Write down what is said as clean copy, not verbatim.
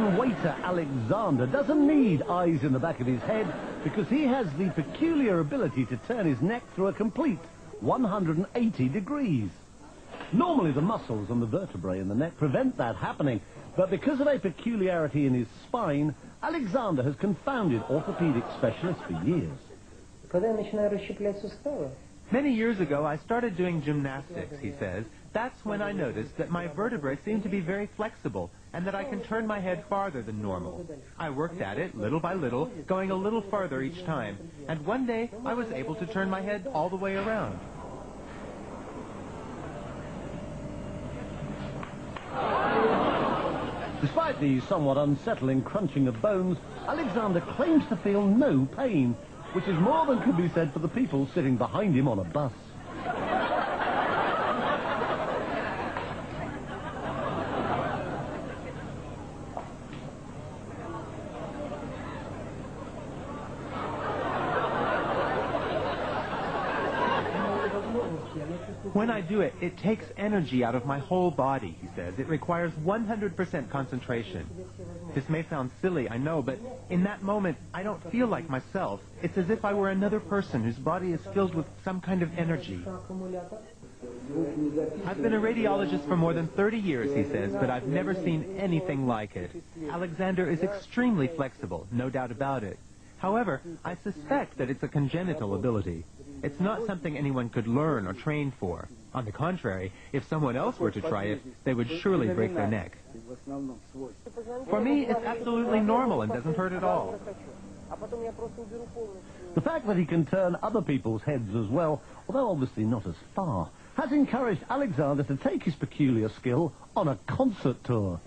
Russian waiter Alexander doesn't need eyes in the back of his head because he has the peculiar ability to turn his neck through a complete 180 degrees. Normally the muscles and the vertebrae in the neck prevent that happening, but because of a peculiarity in his spine, Alexander has confounded orthopedic specialists for years. Many years ago, I started doing gymnastics, he says. That's when I noticed that my vertebrae seem to be very flexible and that I can turn my head farther than normal. I worked at it little by little, going a little farther each time, and one day I was able to turn my head all the way around. Despite the somewhat unsettling crunching of bones, Alexander claims to feel no pain, which is more than could be said for the people sitting behind him on a bus. When I do it, it takes energy out of my whole body, he says. It requires 100% concentration. This may sound silly, I know, but in that moment, I don't feel like myself. It's as if I were another person whose body is filled with some kind of energy. I've been a radiologist for more than 30 years, he says, but I've never seen anything like it. Alexander is extremely flexible, no doubt about it. However, I suspect that it's a congenital ability. It's not something anyone could learn or train for. On the contrary, if someone else were to try it, they would surely break their neck. For me, it's absolutely normal and doesn't hurt at all. The fact that he can turn other people's heads as well, although obviously not as far, has encouraged Alexander to take his peculiar skill on a concert tour.